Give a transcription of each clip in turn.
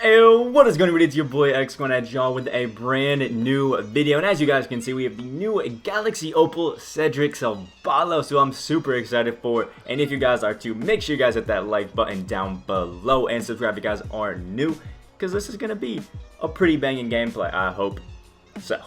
Hey, what is going on? It's your boy X going at y'all with a brand new video, and as you guys can see, we have the new Galaxy Opal Cedrick Ceballos, who I'm super excited for. And if you guys are too, make sure you guys hit that like button down below and subscribe if you guys are new, because this is gonna be a pretty banging gameplay, I hope. So,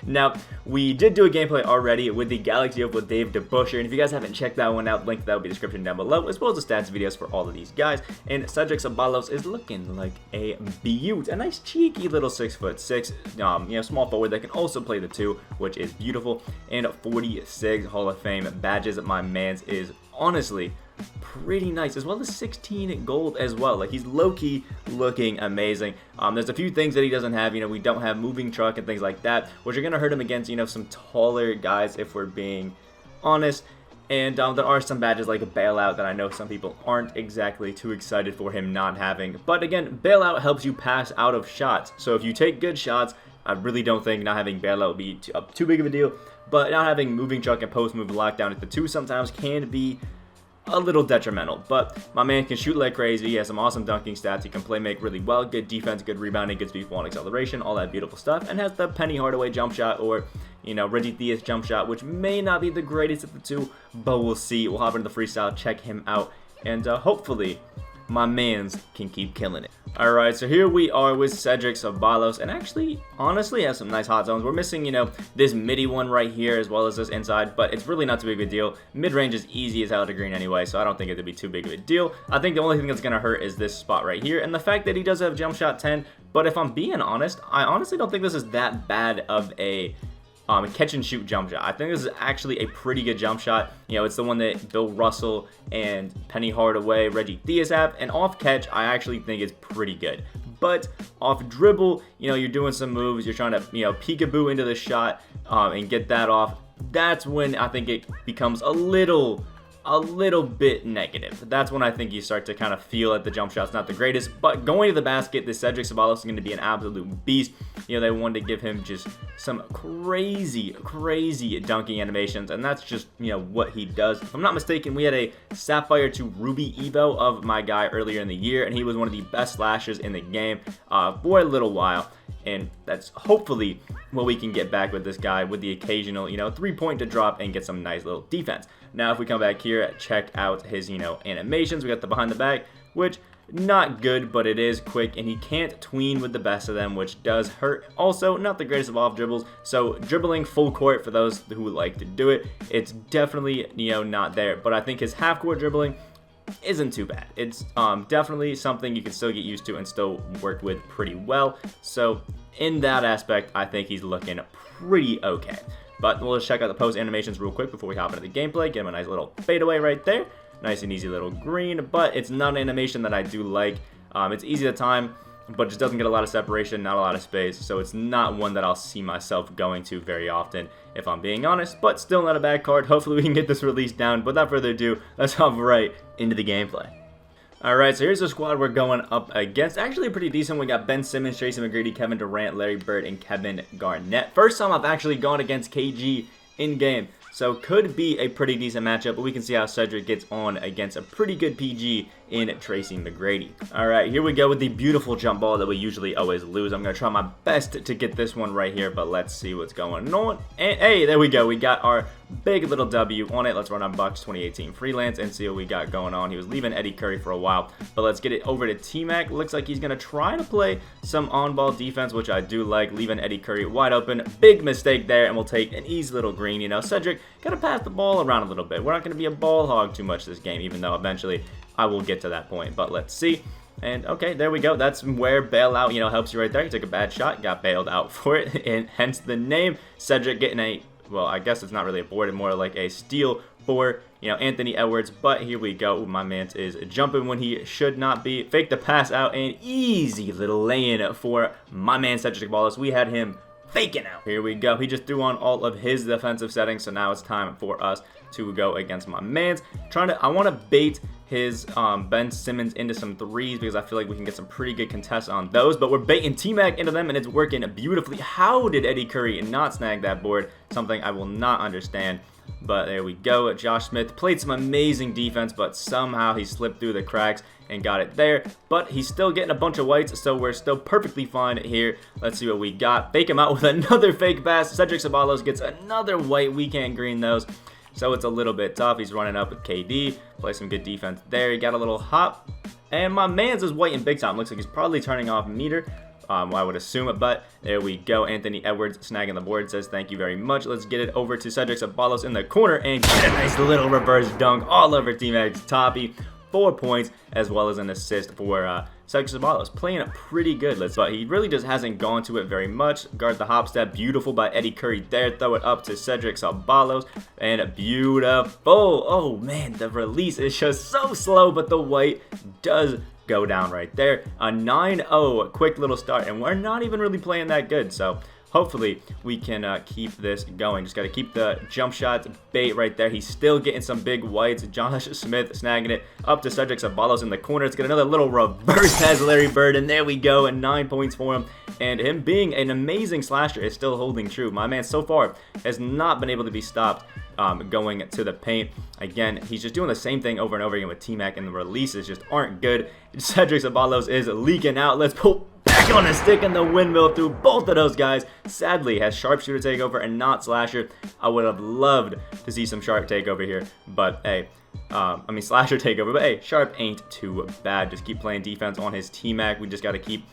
now, we did do a gameplay already with the Galaxy Opal Dave DeBuscher, and if you guys haven't checked that one out, link to that will be in the description down below, as well as the stats videos for all of these guys. And Cedrick Ceballos is looking like a beaut, a nice cheeky little 6'6", small forward that can also play the 2, which is beautiful, and 46 Hall of Fame badges. My man's is honestly pretty nice, as well as 16 gold as well. Like, he's low-key looking amazing. There's a few things that he doesn't have. We don't have moving truck and things like that, which are gonna hurt him against some taller guys, if we're being honest. And there are some badges like a bailout that I know some people aren't exactly too excited for him not having. But again, bailout helps you pass out of shots, so if you take good shots, I really don't think not having bailout will be too big of a deal. But not having moving truck and post move lockdown at the 2 sometimes can be a little detrimental. But my man can shoot like crazy. He has some awesome dunking stats. He can play make really well, good defense, good rebounding, good speed, ball acceleration, all that beautiful stuff, and has the Penny Hardaway jump shot, or Reggie Theus jump shot, which may not be the greatest of the 2, but we'll see. We'll hop into the freestyle, check him out, and hopefully my mans can keep killing it. Alright, so here we are with Cedrick Ceballos, and actually, honestly, has some nice hot zones. We're missing, this midi one right here, as well as this inside, but it's really not too big of a deal. Mid-range is easy as hell to green anyway, so I don't think it'd be too big of a deal. I think the only thing that's going to hurt is this spot right here, and the fact that he does have jump shot 10, but if I'm being honest, I honestly don't think this is that bad of a catch and shoot jump shot. I think this is actually a pretty good jump shot. It's the one that Bill Russell and Penny Hardaway, Reggie Theus have, and off catch, I actually think it's pretty good. But off dribble, you're doing some moves, you're trying to, peekaboo into the shot and get that off. That's when I think it becomes a little bit negative. That's when I think you start to kind of feel that the jump shot's not the greatest. But going to the basket, this Cedrick Ceballos is going to be an absolute beast. They wanted to give him just some crazy dunking animations, and that's just, what he does. If I'm not mistaken, we had a Sapphire to Ruby Evo of my guy earlier in the year, and he was one of the best slashers in the game for a little while. And that's hopefully what we can get back with this guy, with the occasional, 3-point to drop and get some nice little defense. Now, if we come back here, check out his, animations. We got the behind the back, which not good, but it is quick, and he can't tween with the best of them, which does hurt. Also, not the greatest of off dribbles, so dribbling full court for those who like to do it, it's definitely, not there. But I think his half court dribbling isn't too bad. It's definitely something you can still get used to and still work with pretty well. So in that aspect, I think he's looking pretty okay. But we'll just check out the post animations real quick before we hop into the gameplay. Give him a nice little fadeaway right there. Nice and easy little green, but it's not an animation that I do like. It's easy to time, but just doesn't get a lot of separation, not a lot of space, so it's not one that I'll see myself going to very often, if I'm being honest, but still not a bad card. Hopefully we can get this released down, but without further ado, let's hop right into the gameplay. Alright, so here's the squad we're going up against. Actually pretty decent. We got Ben Simmons, Tracy McGrady, Kevin Durant, Larry Bird, and Kevin Garnett. First time I've actually gone against KG in-game, so could be a pretty decent matchup, but we can see how Cedrick gets on against a pretty good PG in Tracy McGrady. Alright, here we go with the beautiful jump ball that we usually always lose. I'm going to try my best to get this one right here, but let's see what's going on. And hey, there we go. We got our big little W on it. Let's run our Bucks 2018 freelance and see what we got going on. He was leaving Eddie Curry for a while, but let's get it over to T-Mac. Looks like he's going to try to play some on-ball defense, which I do like, leaving Eddie Curry wide open. Big mistake there, and we'll take an easy little green. Cedrick got to pass the ball around a little bit. We're not going to be a ball hog too much this game, even though eventually I will get to that point, but let's see. And okay, there we go. That's where bailout, helps you right there. You took a bad shot, got bailed out for it, and hence the name. Cedrick getting a, well, I guess it's not really a board, it's more like a steal for, Anthony Edwards. But here we go. Ooh, my man is jumping when he should not be. Fake the pass out, and easy little lay-in for my man Cedrick Ceballos. We had him faking out. Here we go. He just threw on all of his defensive settings, so now it's time for us to go against my man's. I want to bait his Ben Simmons into some threes, because I feel like we can get some pretty good contests on those, but we're baiting T-Mac into them, and it's working beautifully. How did Eddie Curry not snag that board? Something I will not understand. But there we go. Josh Smith played some amazing defense, but somehow he slipped through the cracks and got it there. But he's still getting a bunch of whites, so we're still perfectly fine here. Let's see what we got. Fake him out with another fake pass. Cedrick Ceballos gets another white. We can't green those, so it's a little bit tough. He's running up with KD. Play some good defense there. He got a little hop. And my man's is white in big time. Looks like he's probably turning off meter. I would assume, but there we go. Anthony Edwards snagging the board, says thank you very much. Let's get it over to Cedrick Ceballos in the corner and get a nice little reverse dunk all over Team X Toppy. 4 points as well as an assist for Cedrick Ceballos. Playing it pretty good, but he really just hasn't gone to it very much. Guard the hop step, beautiful by Eddie Curry there. Throw it up to Cedrick Ceballos, and beautiful. Oh man, the release is just so slow, but the white does go down right there. A 9-0 quick little start, and we're not even really playing that good, so hopefully we can keep this going. Just got to keep the jump shot bait right there. He's still getting some big whites. Josh Smith snagging it up to Cedrick Ceballos in the corner. Let's get another little reverse pass, Larry Bird, and there we go, and 9 points for him. And him being an amazing slasher is still holding true. My man so far has not been able to be stopped going to the paint. Again, he's just doing the same thing over and over again with T-Mac, and the releases just aren't good. Cedrick Ceballos is leaking out. Let's pull back on the stick and the windmill through both of those guys. Sadly, has sharpshooter take over and not slasher. I would have loved to see some sharp takeover here, but hey, slasher takeover, but hey, sharp ain't too bad. Just keep playing defense on his T-Mac. We just got to keep,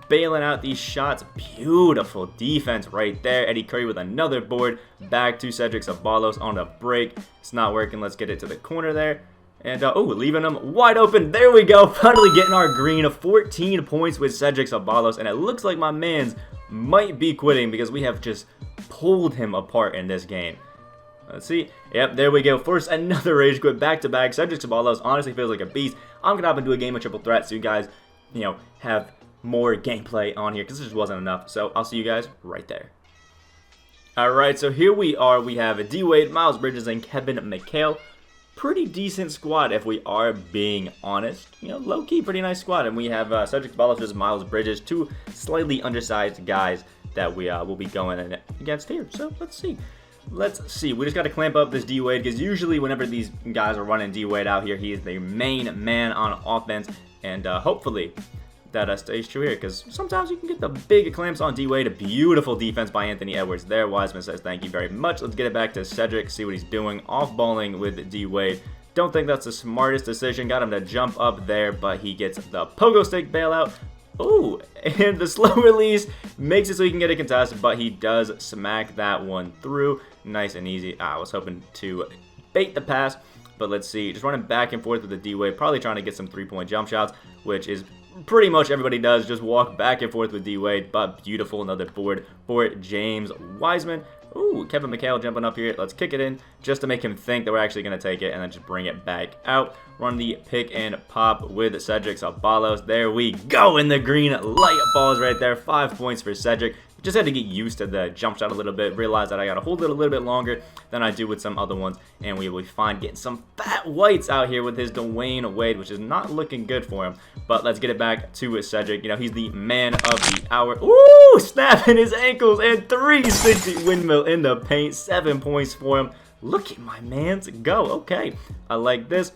bailing out these shots. Beautiful defense right there. Eddie Curry with another board. Back to Cedrick Ceballos on a break. It's not working. Let's get it to the corner there. And, leaving him wide open. There we go. Finally getting our green of 14 points with Cedrick Ceballos. And it looks like my man's might be quitting because we have just pulled him apart in this game. Let's see. Yep, there we go. First, another rage quit back-to-back. Cedrick Ceballos honestly feels like a beast. I'm going to hop into a game of triple threat so you guys, have more gameplay on here because this just wasn't enough. So I'll see you guys right there. Alright, so here we are. We have D-Wade, Miles Bridges, and Kevin McHale. Pretty decent squad if we are being honest. Low-key, pretty nice squad. And we have Cedrick Ceballos versus Miles Bridges, two slightly undersized guys that we will be going against here. So let's see. Let's see. We just got to clamp up this D-Wade because usually whenever these guys are running D-Wade out here, he is the main man on offense. And hopefully that stays true here because sometimes you can get the big clamps on D-Wade. A beautiful defense by Anthony Edwards there. Wiseman says thank you very much. Let's get it back to Cedrick, see what he's doing. Off-balling with D-Wade. Don't think that's the smartest decision. Got him to jump up there, but he gets the pogo stick bailout. Ooh, and the slow release makes it so he can get a contest, but he does smack that one through. Nice and easy. I was hoping to bait the pass, but let's see. Just running back and forth with the D-Wade, probably trying to get some three-point jump shots, which is pretty much everybody does. Just walk back and forth with D-Wade, but beautiful. Another board for James Wiseman. Ooh, Kevin McHale jumping up here. Let's kick it in just to make him think that we're actually going to take it and then just bring it back out. Run the pick and pop with Cedrick Ceballos. There we go. And the green light balls right there. 5 points for Cedrick. Just had to get used to the jump shot a little bit. Realize that I got to hold it a little bit longer than I do with some other ones. And we will be fine getting some fat whites out here with his Dwayne Wade, which is not looking good for him. But let's get it back to Cedrick. He's the man of the hour. Ooh, snapping his ankles and 360 windmill in the paint. 7 points for him. Look at my man's go. Okay, I like this.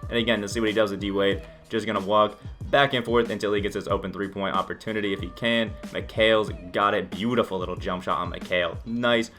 And again, to see what he does with D-Wade. Just going to walk back and forth until he gets his open three-point opportunity if he can. McHale's got it. Beautiful little jump shot on McHale. Nice.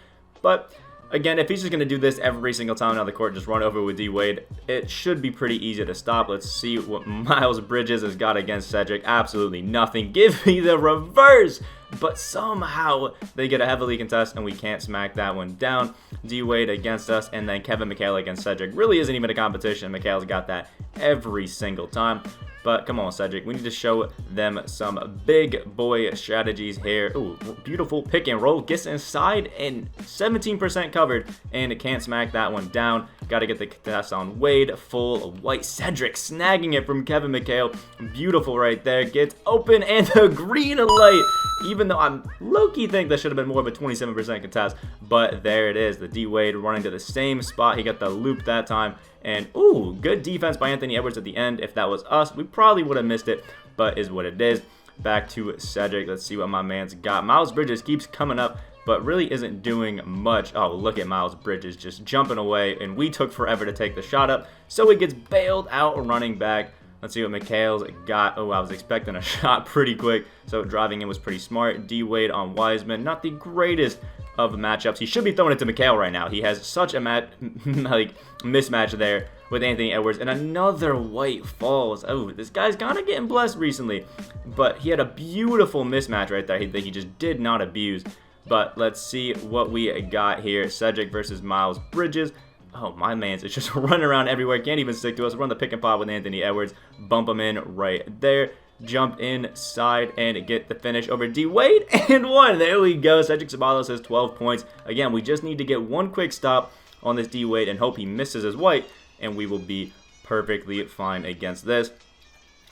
But again, if he's just going to do this every single time on the court, just run over with D-Wade, it should be pretty easy to stop. Let's see what Miles Bridges has got against Cedrick. Absolutely nothing. Give me the reverse. But somehow they get a heavily contest and we can't smack that one down. D-Wade against us and then Kevin McHale against Cedrick. Really isn't even a competition. McHale's got that every single time. But come on, Cedrick. We need to show them some big boy strategies here. Ooh, beautiful pick and roll. Gets inside and 17% covered. And it can't smack that one down. Got to get the contest on Wade. Full white. Cedrick snagging it from Kevin McHale. Beautiful right there. Gets open and the green light. Even though I'm low-key think that should have been more of a 27% contest. But there it is. The D-Wade running to the same spot. He got the loop that time. And, ooh, good defense by Anthony Edwards at the end. If that was us, we probably would have missed it, but is what it is. Back to Cedrick. Let's see what my man's got. Miles Bridges keeps coming up but really isn't doing much. Oh, look at Miles Bridges just jumping away, and we took forever to take the shot up, so he gets bailed out running back. Let's see what Mikhail's got. Oh, I was expecting a shot pretty quick, so driving in was pretty smart. D-Wade on Wiseman, not the greatest of matchups. He should be throwing it to Mikhail right now. He has such a mismatch there with Anthony Edwards, and another white falls. Oh, this guy's kind of getting blessed recently, but he had a beautiful mismatch right there that he just did not abuse. But let's see what we got here. Cedric versus Miles Bridges. Oh, my man's is just running around everywhere. Can't even stick to us. Run the pick and pop with Anthony Edwards. Bump him in right there. Jump inside and get the finish over D-Wade. And one. There we go. Cedrick Ceballos has 12 points. Again, we just need to get one quick stop on this D-Wade and hope he misses his white, and we will be perfectly fine against this.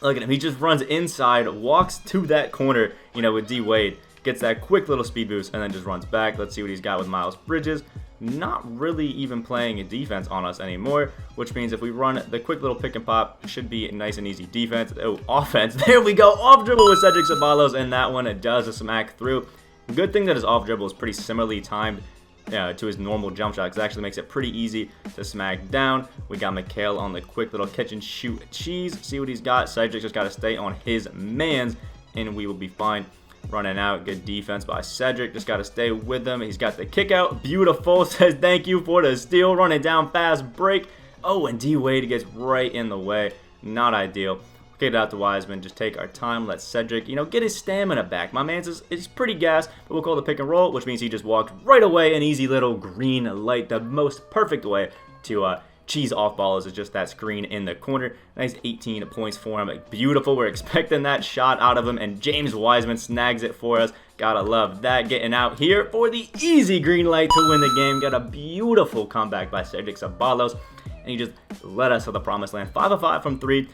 Look at him. He just runs inside, walks to that corner, you know, with D-Wade. Gets that quick little speed boost and then just runs back. Let's see what he's got with Miles Bridges. Not really even playing a defense on us anymore, which means if we run the quick little pick and pop, it should be nice and easy defense. Oh, offense. There we go. Off dribble with Cedrick Ceballos, and that one does smack through. Good thing that his off dribble is pretty similarly timed to his normal jump shot, because it actually makes it pretty easy to smack down. We got Mikhail on the quick little catch and shoot cheese. See what he's got. Cedric just got to stay on his mans, and we will be fine. Running out, good defense by Cedric. Just got to stay with him. He's got the kick out. Beautiful. Says thank you for the steal. Running down fast break. Oh, and D-Wade gets right in the way. Not ideal. Get it out to Wiseman. Just take our time. Let Cedric, you know, get his stamina back. My man's is pretty gassed, but we'll call the pick and roll, which means he just walked right away. An easy little green light. The most perfect way to cheese off balls is just that screen in the corner. Nice 18 points for him. Beautiful. We're expecting that shot out of him, and James Wiseman snags it for us. Gotta love that. Getting out here for the easy green light to win the game. Got a beautiful comeback by Cedrick Ceballos, and he just led us to the promised land. 5 of 5 from 3.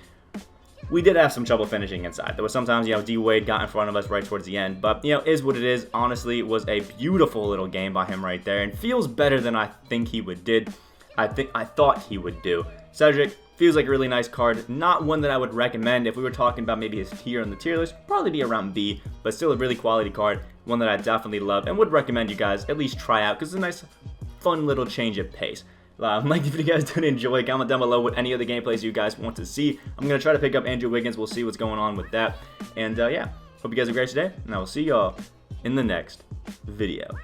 We did have some trouble finishing inside. There was sometimes, you know, D-Wade got in front of us right towards the end, but, you know, is what it is. Honestly, it was a beautiful little game by him right there, and feels better than I think he did. I thought he would do. Cedric feels like a really nice card. Not one that I would recommend if we were talking about maybe his tier on the tier list. Probably be around B, but still a really quality card. One that I definitely love and would recommend you guys at least try out, because it's a nice, fun little change of pace. Like if you guys did enjoy, comment down below what any of the gameplays you guys want to see. I'm going to try to pick up Andrew Wiggins. We'll see what's going on with that. And yeah, hope you guys have a great day, and I will see y'all in the next video.